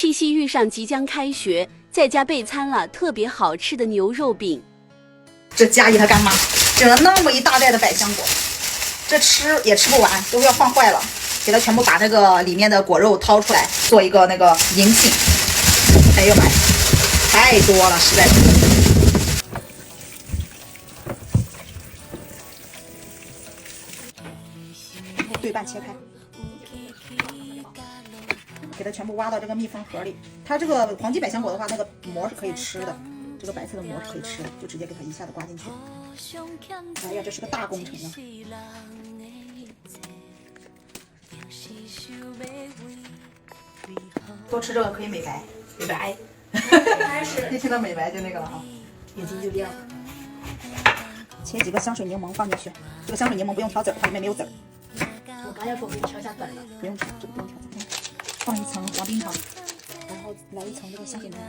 这夕遇上即将开学，在家备餐了特别好吃的牛肉饼。这佳怡她干妈整了那么一大袋的百香果，这吃也吃不完，都要放坏了。给它全部把那个里面的果肉掏出来，做一个那个迎请。哎呦妈呀，太多了，实在是。对半切开。给它全部挖到这个密封盒里。它这个黄金百香果的话，那个膜是可以吃的，这个白色的膜是可以吃的，就直接给它一下子刮进去。哎呀，这是个大工程啊！多吃这个可以美白，美白。一听到美白就那个了啊，眼睛就亮。切几个香水柠檬放进去，这个香水柠檬不用挑籽儿，它里面没有籽儿。我刚要说给你挑下籽儿了，不用挑，这个不用挑籽。放一层黄冰糖，然后来一层这个香水柠檬。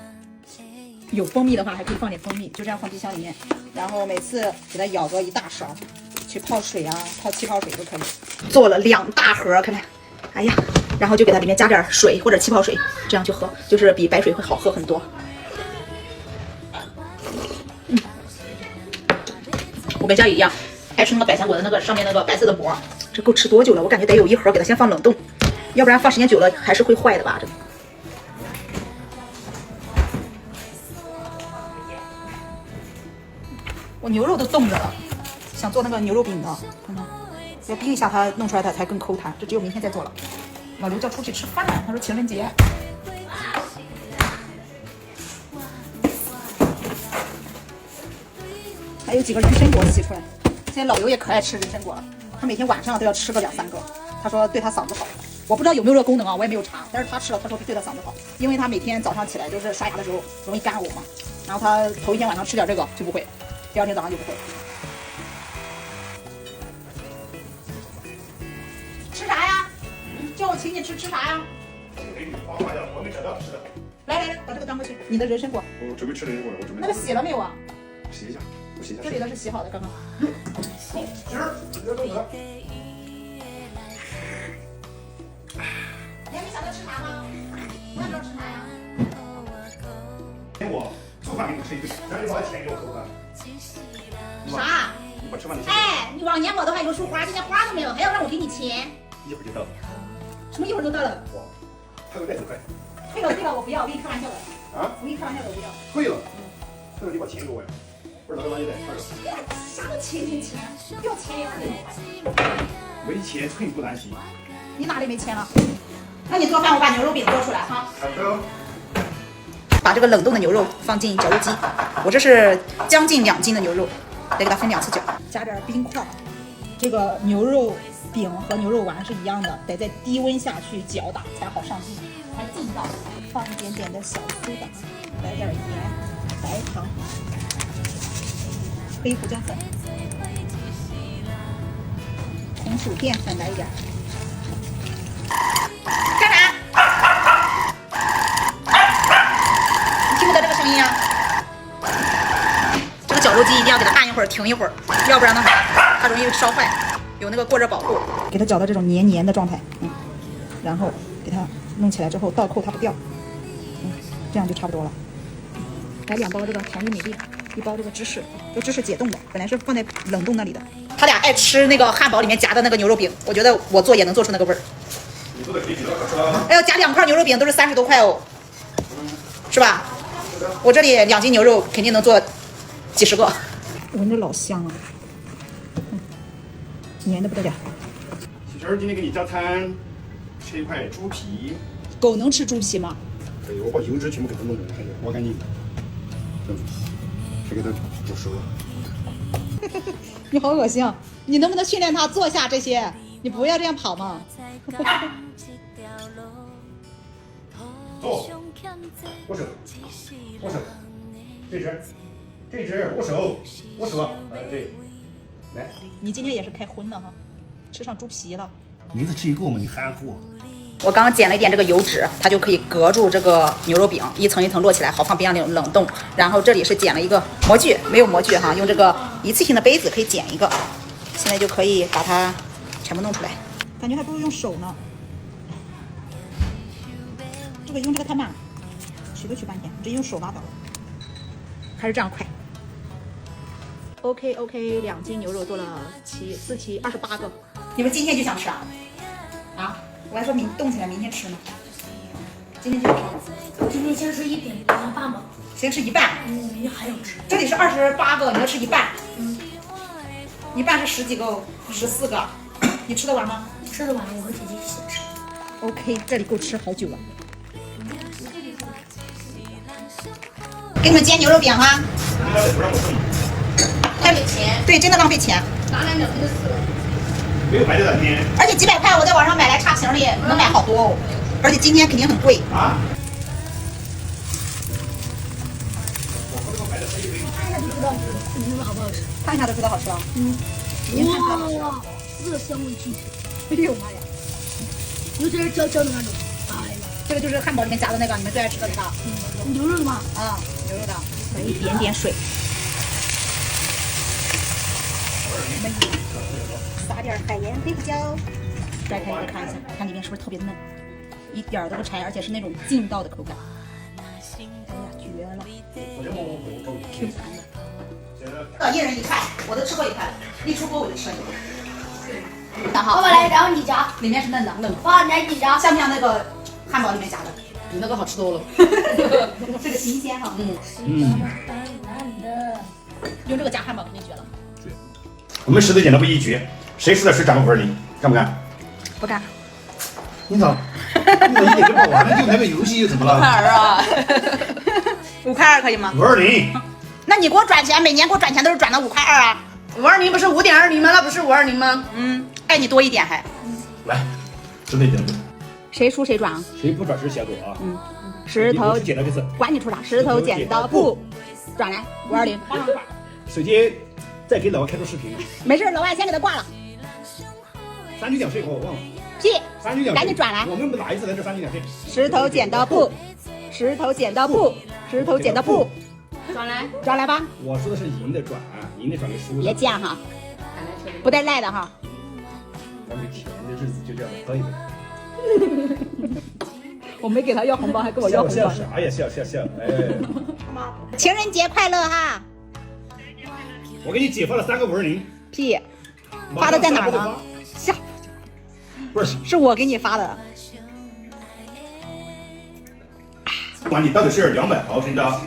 有蜂蜜的话还可以放点蜂蜜，就这样放冰箱里面。然后每次给它舀个一大勺，去泡水啊，泡气泡水都可以。做了2大盒，看看，哎呀，然后就给它里面加点水或者气泡水，这样去喝，就是比白水会好喝很多。我跟佳怡一样，爱吃那个百香果的那个上面那个白色的膜。这够吃多久了？我感觉得有1盒，给它先放冷冻，要不然放时间久了还是会坏的吧？这个。我牛肉都冻着了，想做那个牛肉饼的，看看，要冰一下它，弄出来它才更抠弹。这只有明天再做了。老刘叫出去吃饭，他说情人节。还有几个人参果洗出来。现在老刘也可爱吃人参果了，他每天晚上都要吃个2、3个，他说对他嗓子好。我不知道有没有这个功能啊，我也没有查，但是他吃了，他说对他嗓子好，因为他每天早上起来就是刷牙的时候容易干呕嘛，然后他头一天晚上吃点这个就不会，第2天早上就不会。吃啥呀？叫我请你吃啥呀？我没找到吃的。来，把这个端过去。你的人参果。我准备吃人参果了，我准备。那个洗了没有啊？洗一下，我洗一下。这里的是洗好的，刚刚。好，今儿这都得。你想到吃啥吗？你想知道吃啥呀？我做饭给你吃一顿，咱就把钱给我扣上。啥？你把吃饭的钱。哎，你往年我都还有束花，今天花都没有，还要让我给你钱？一会儿就到了。什么一会儿就到了？哇，还有200块。退了，我不要，我跟你开玩笑的。啊？我跟你开玩笑的，我不要。退了。退了你把钱给我呀。不是那个垃圾袋，快点。啥都钱，要钱也得没钱寸步难行。你哪里没钱了？那你做饭，我把牛肉饼做出来哈。好的。把这个冷冻的牛肉放进绞肉机，我这是将近2斤的牛肉，得给它分2次绞，加点冰块。这个牛肉饼和牛肉丸是一样的，得在低温下去搅打才好上劲，才劲道。放一点点的小苏打，来点盐、白糖、黑胡椒粉、红薯淀粉来一点。干啥？你听不得这个声音啊？这个绞肉机一定要给它按一会儿，停一会儿，要不然的话它容易烧坏，有那个过热保护。给它搅到这种黏黏的状态，然后给它弄起来之后倒扣它不掉，这样就差不多了。来2包这个调味米粒，1包这个芝士，这芝士解冻的，本来是放在冷冻那里的。他俩爱吃那个汉堡里面夹的那个牛肉饼，我觉得我做也能做出那个味儿。你做的可以了，可吃了。哎呦，夹2块牛肉饼都是30多块哦，是吧？我这里2斤牛肉肯定能做几10个，闻着老香了，黏的不得了。小陈今天给你加餐，切一块猪皮。狗能吃猪皮吗？可以，我把油脂全部给它弄了，还有挖干净，再给它煮熟了。你好恶心啊！你能不能训练它做下这些？你不要这样跑嘛！坐，握手，握手，这只握手，握手，对，来。你今天也是开荤了哈，吃上猪皮了。一次吃一个嘛，你含糊。我刚刚剪了一点这个油脂，它就可以隔住这个牛肉饼，一层一层摞起来，好放冰箱里冷冻。然后这里是剪了一个模具，没有模具哈，用这个一次性的杯子可以剪一个。现在就可以把它全部弄出来，感觉还不如用手呢。这个个用这个太慢了，取都取半天，直接用手拉倒了，还是这样快。OK， 2斤牛肉做了4、7、28个。你们今天就想吃啊？啊？我还说冻起来明天吃呢。今天就想吃。今天先吃1点2半吧。先吃一半。明天还有吃。这里是28个，你要吃一半。一半是10几个，14个，你吃得完吗？吃得完，我和姐姐一起吃。OK， 这里够吃好久了。给你们煎牛肉饼哈。太没钱。对，真的浪费钱。拿2两真的死了。没有白的两天。而且几百块，我在网上买来插瓶里能买好多哦。而且今天肯定很贵啊。看一下就知道你们好不好吃。看一下就知道好吃了。哇，这个香味巨绝。哎呦妈呀！尤其是焦焦的那种。哎呀，这个就是汉堡里面夹的那个，你们最爱吃的那个。牛肉的吗？啊，牛肉的，来一点点水，撒点海盐、黑胡椒，掰开来看一下，看里面是不是特别嫩，一点儿都不柴，而且是那种劲道的口感。哎呀，绝了 ！Q 弹的。一人一块，我都吃过一块，一出锅我就吃了一块。然后爸爸来，然后你夹。里面是嫩的，嫩，爸，来你夹。像不像那个汉堡里面夹的？比那个好吃多了。这个新鲜哈。用这个夹汉堡肯定绝了。我们石头剪刀布一绝，谁输的谁长个520，干不干？不干。你咋一点就跑完了？就那个游戏又怎么了？5块2可以吗？520。那你给我转钱，每年给我转钱都是转的5块2啊。520不是5.20吗？那不是520吗？爱你多一点还。来，石头剪刀布。谁输谁转啊？谁不转谁下锅啊？石头剪刀这次，管你出啥？石头剪刀布，转来520。首先再给老外开出视频。没事，老外先给他挂了。3局2胜我忘了。屁！3局2胜，赶紧转来。我们哪一次来这3局2胜？石头剪刀布，石头剪刀布，石头剪刀布，转来吧。我说的是赢的转，赢的转给输的。别犟哈，不带赖的哈。咱们甜的日子就这样喝一杯。我没给他要红包，还给我要红包。笑啥呀？笑！哎，情人节快乐哈！我给你姐发了3个520。屁，发的在哪儿呢？下，不是，是我给你发的。不管你到底是200毫升的